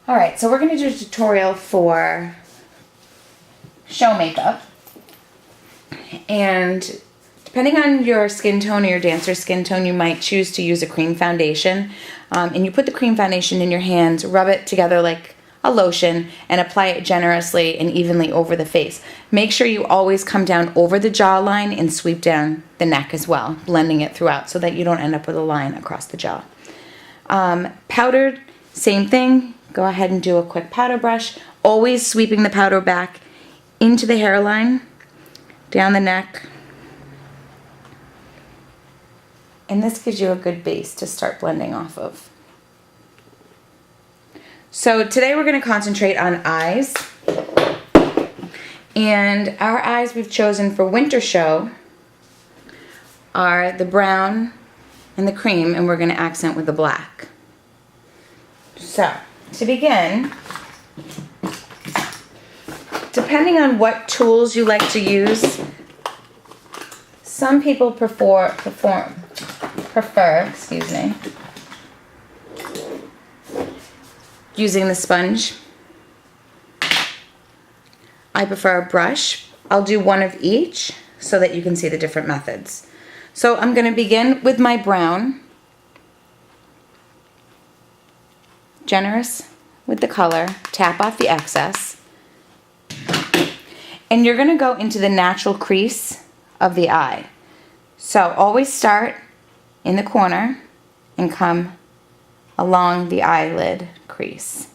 All right, so we're going to do a tutorial for show makeup. And depending on your skin tone or your dancer's skin tone, you might choose to use a cream foundation. And you put the cream foundation in your hands, rub it together like a lotion, and apply it generously and evenly over the face. Make sure you always come down over the jawline and sweep down the neck as well, blending it throughout so that you don't end up with a line across the jaw. Powdered, same thing. Go ahead and do a quick powder brush, always sweeping the powder back into the hairline, down the neck. And this gives you a good base to start blending off of. So today we're going to concentrate on eyes. And our eyes we've chosen for winter show are the brown and the cream, and we're going to accent with the black. So, to begin, depending on what tools you like to use, some people prefer, using the sponge. I prefer a brush. I'll do one of each so that you can see the different methods. So I'm going to begin with my brown. Generous with the color, tap off the excess. And you're going to go into the natural crease of the eye. So always start in the corner and come along the eyelid crease.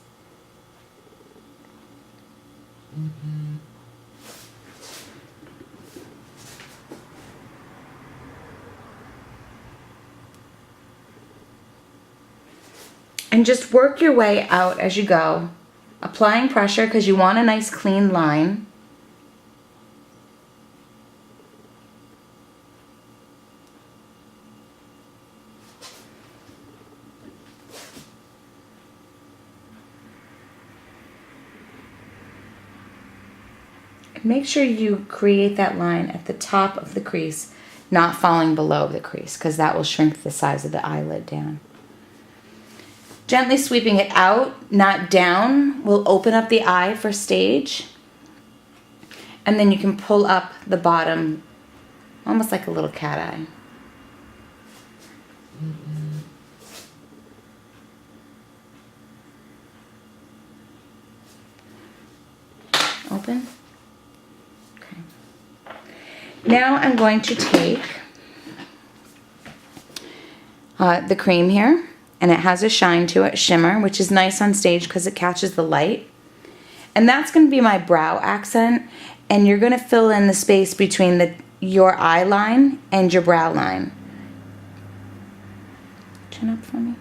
And just work your way out as you go, applying pressure because you want a nice clean line. Make sure you create that line at the top of the crease, not falling below the crease, because that will shrink the size of the eyelid down. Gently sweeping it out, not down, will open up the eye for stage. And then you can pull up the bottom, almost like a little cat eye. Open. Okay. Now I'm going to take the cream here. And it has a shine to it, shimmer, which is nice on stage because it catches the light. And that's going to be my brow accent. And you're going to fill in the space between your eye line and your brow line. Chin up for me.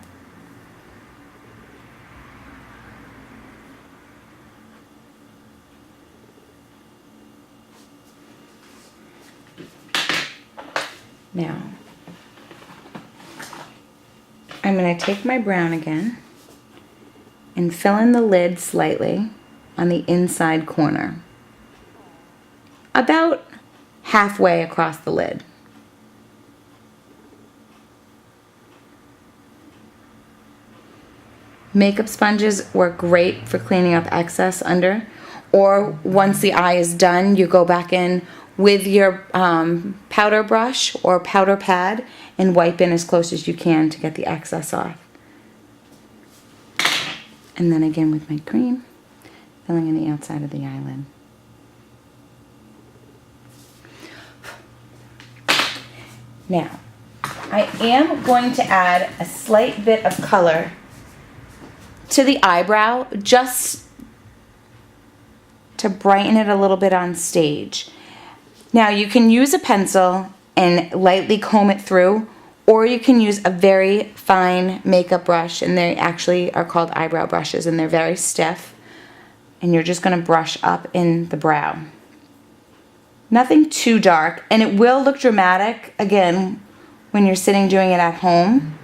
Now, I'm going to take my brown again and fill in the lid slightly on the inside corner, about halfway across the lid. Makeup sponges work great for cleaning up excess under, or once the eye is done, you go back in with your powder brush or powder pad and wipe in as close as you can to get the excess off. And then again with my cream, filling in the outside of the eyelid. Now, I am going to add a slight bit of color to the eyebrow just to brighten it a little bit on stage. Now you can use a pencil and lightly comb it through, or you can use a very fine makeup brush, and they actually are called eyebrow brushes, and they're very stiff, and you're just going to brush up in the brow. Nothing too dark, and it will look dramatic again when you're sitting doing it at home,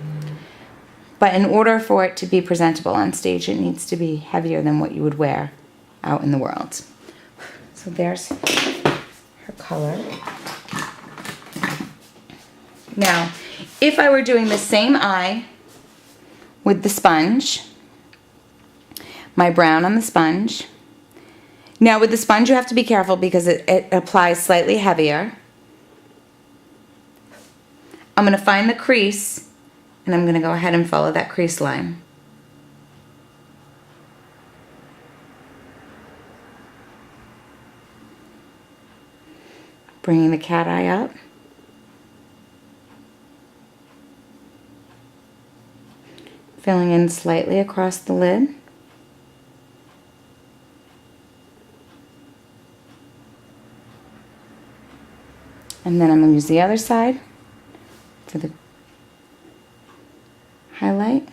but in order for it to be presentable on stage, it needs to be heavier than what you would wear out in the world. So there's her color. Now, if I were doing the same eye with the sponge, my brown on the sponge. Now with the sponge you have to be careful because it applies slightly heavier. I'm going to find the crease and I'm going to go ahead and follow that crease line. Bringing the cat eye up. Filling in slightly across the lid. And then I'm going to use the other side for the highlight.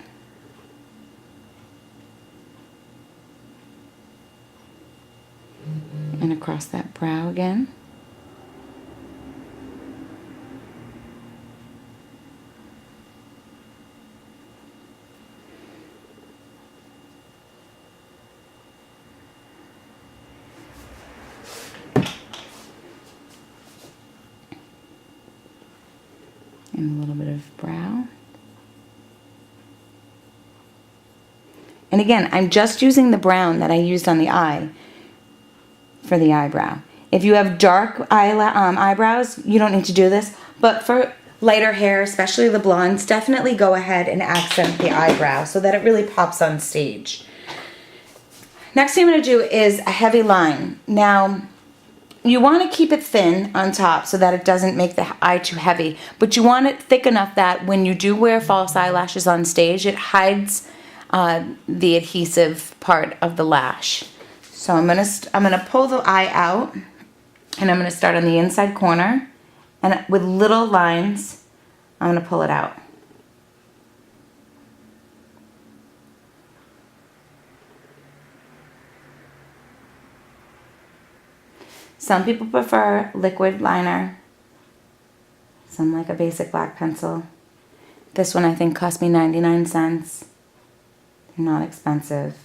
And across that brow again. And a little bit of brow. And again, I'm just using the brown that I used on the eye for the eyebrow. If you have dark eyebrows, you don't need to do this. But for lighter hair, especially the blondes, definitely go ahead and accent the eyebrow so that it really pops on stage. Next thing I'm going to do is a heavy line. Now, you want to keep it thin on top so that it doesn't make the eye too heavy, but you want it thick enough that when you do wear false eyelashes on stage, it hides the adhesive part of the lash. So I'm gonna pull the eye out, and I'm gonna start on the inside corner, and with little lines, I'm gonna pull it out. Some people prefer liquid liner. Some like a basic black pencil. This one I think cost me 99 cents. They're not expensive.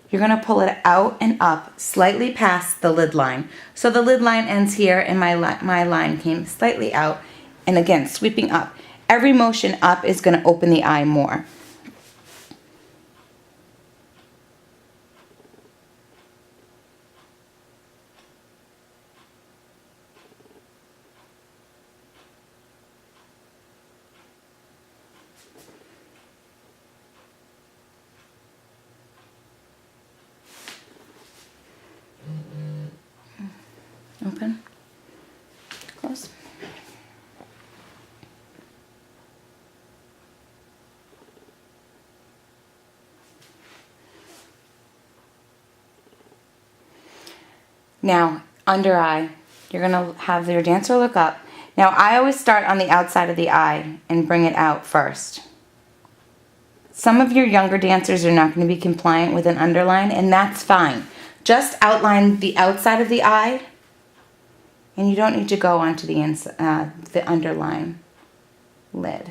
You're going to pull it out and up slightly past the lid line. So the lid line ends here and my line came slightly out. And again, sweeping up. Every motion up is going to open the eye more. Open, close. Now, under eye, you're going to have your dancer look up. Now, I always start on the outside of the eye and bring it out first. Some of your younger dancers are not going to be compliant with an underline, and that's fine. Just outline the outside of the eye, and you don't need to go onto the underline lid.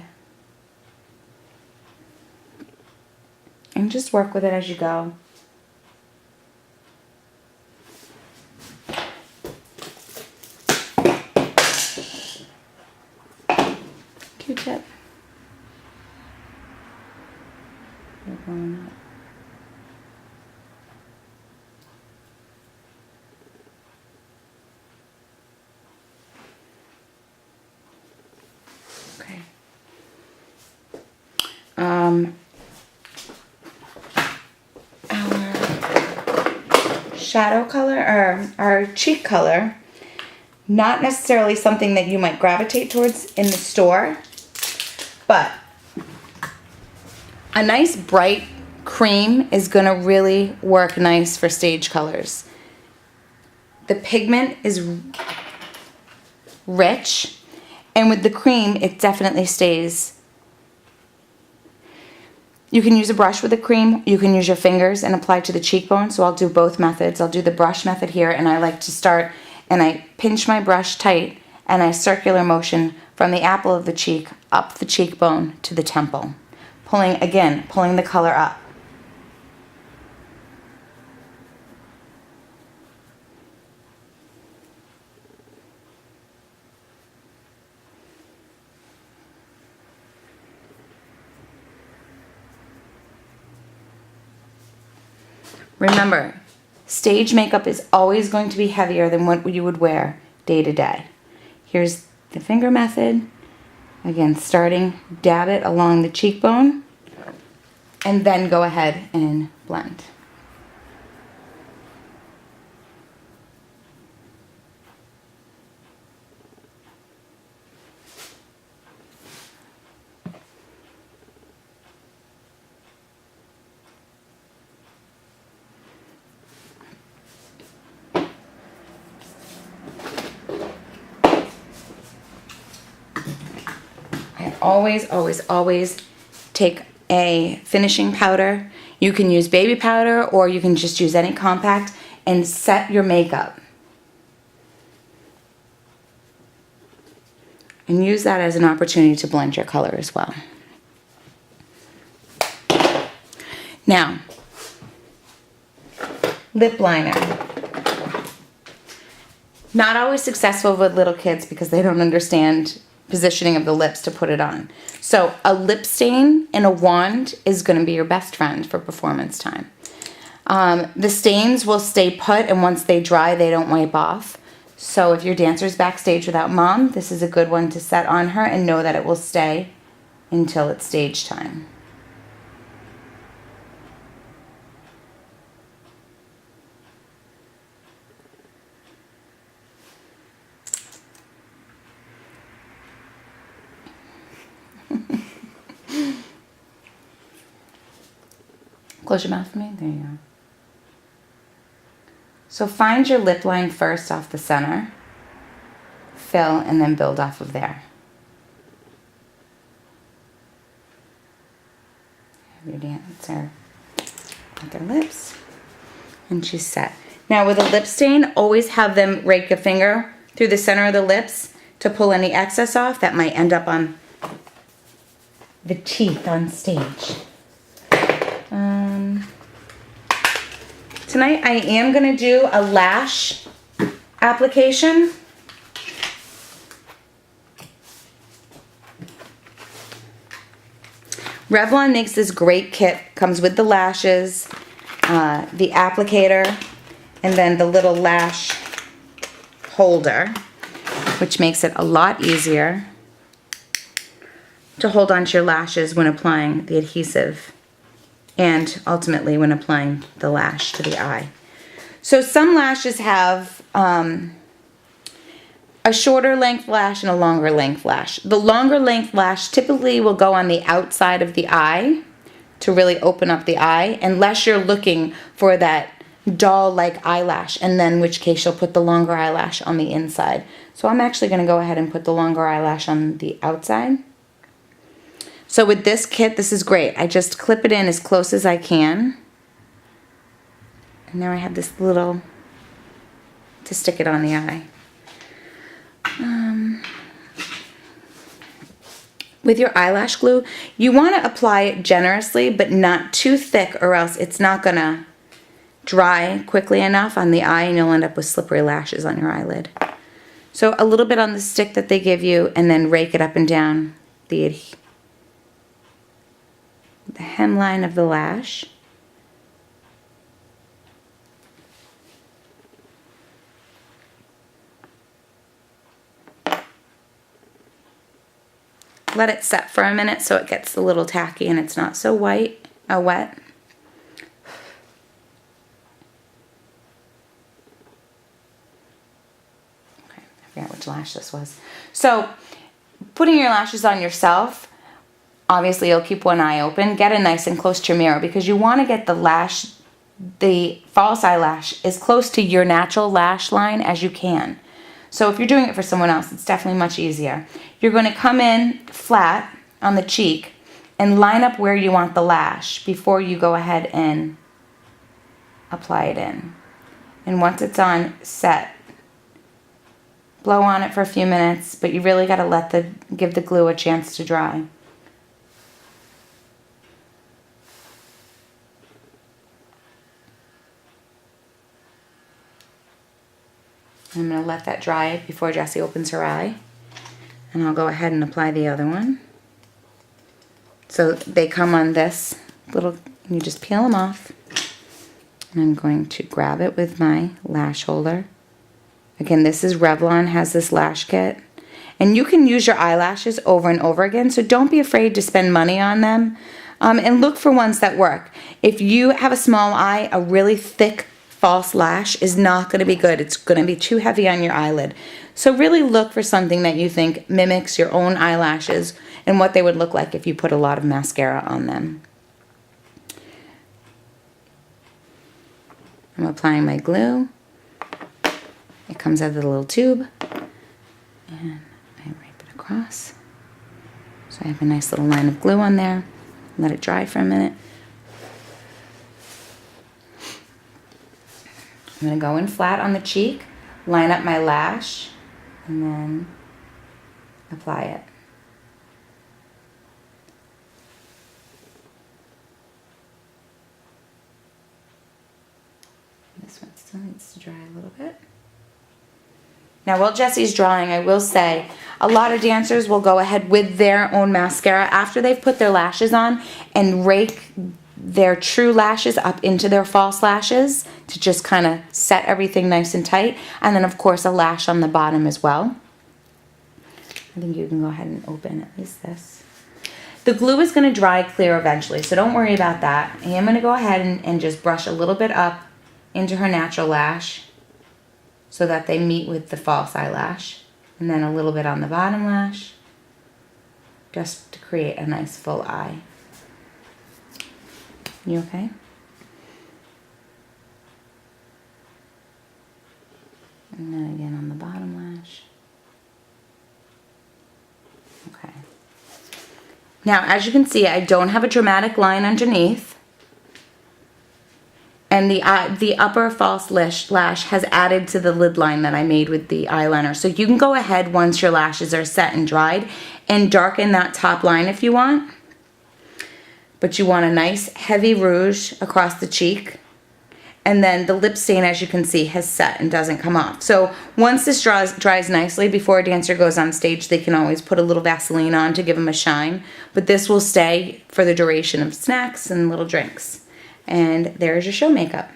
And just work with it as you go. Q-tip. They're going up. Okay. Our shadow color, or our cheek color, not necessarily something that you might gravitate towards in the store, but a nice bright cream is going to really work nice for stage colors. The pigment is rich, and with the cream, it definitely stays. You can use a brush with the cream. You can use your fingers and apply to the cheekbone. So I'll do both methods. I'll do the brush method here, and I like to start and I pinch my brush tight and I circular motion from the apple of the cheek up the cheekbone to the temple. Pulling the color up. Remember, stage makeup is always going to be heavier than what you would wear day to day. Here's the finger method. Again, starting, dab it along the cheekbone, and then go ahead and blend. Always take a finishing powder. You can use baby powder or you can just use any compact and set your makeup. And use that as an opportunity to blend your color as well. Now, lip liner. Not always successful with little kids because they don't understand positioning of the lips to put it on. So a lip stain and a wand is going to be your best friend for performance time. The stains will stay put, and once they dry, they don't wipe off. So if your dancer's backstage without mom, this is a good one to set on her and know that it will stay until it's stage time. Close your mouth for me. There you go. So find your lip line first off the center, fill, and then build off of there. Have your dancer with their lips, and she's set. Now with a lip stain, always have them rake a finger through the center of the lips to pull any excess off that might end up on the teeth on stage. Tonight I am going to do a lash application. Revlon makes this great kit. Comes with the lashes, the applicator, and then the little lash holder, which makes it a lot easier to hold onto your lashes when applying the adhesive and ultimately when applying the lash to the eye. So some lashes have a shorter length lash and a longer length lash. The longer length lash typically will go on the outside of the eye to really open up the eye, unless you're looking for that doll-like eyelash, and then in which case you'll put the longer eyelash on the inside. So I'm actually going to go ahead and put the longer eyelash on the outside. So with this kit, this is great. I just clip it in as close as I can. And now I have this little to stick it on the eye. With your eyelash glue, you want to apply it generously, but not too thick, or else it's not going to dry quickly enough on the eye and you'll end up with slippery lashes on your eyelid. So a little bit on the stick that they give you, and then rake it up and down the hemline of the lash. Let it set for a minute so it gets a little tacky and it's not so wet. Okay, I forgot which lash this was. So, putting your lashes on yourself, obviously you'll keep one eye open. Get it nice and close to your mirror because you want to get the false eyelash as close to your natural lash line as you can. So if you're doing it for someone else, it's definitely much easier. You're going to come in flat on the cheek and line up where you want the lash before you go ahead and apply it in. And once it's on, set. Blow on it for a few minutes, but you really got to give the glue a chance to dry. I'm going to let that dry before Jessie opens her eye. And I'll go ahead and apply the other one. So they come on this little, you just peel them off. And I'm going to grab it with my lash holder. Again, this is Revlon, has this lash kit. And you can use your eyelashes over and over again, so don't be afraid to spend money on them. And look for ones that work. If you have a small eye, a really thick false lash is not going to be good. It's going to be too heavy on your eyelid. So really look for something that you think mimics your own eyelashes and what they would look like if you put a lot of mascara on them. I'm applying my glue. It comes out of the little tube. And I wipe it across. So I have a nice little line of glue on there. Let it dry for a minute. I'm going to go in flat on the cheek, line up my lash, and then apply it. This one still needs to dry a little bit. Now while Jessie's drawing, I will say a lot of dancers will go ahead with their own mascara after they've put their lashes on and rake their true lashes up into their false lashes to just kind of set everything nice and tight. And then of course a lash on the bottom as well. I think you can go ahead and open at least this. The glue is going to dry clear eventually, so don't worry about that. I am going to go ahead and just brush a little bit up into her natural lash so that they meet with the false eyelash. And then a little bit on the bottom lash, just to create a nice full eye. You okay? And then again on the bottom lash. Okay. Now, as you can see, I don't have a dramatic line underneath. And the upper false lash has added to the lid line that I made with the eyeliner. So you can go ahead once your lashes are set and dried and darken that top line if you want. But you want a nice heavy rouge across the cheek. And then the lip stain, as you can see, has set and doesn't come off. So once this dries nicely, before a dancer goes on stage, they can always put a little Vaseline on to give them a shine. But this will stay for the duration of snacks and little drinks. And there's your show makeup.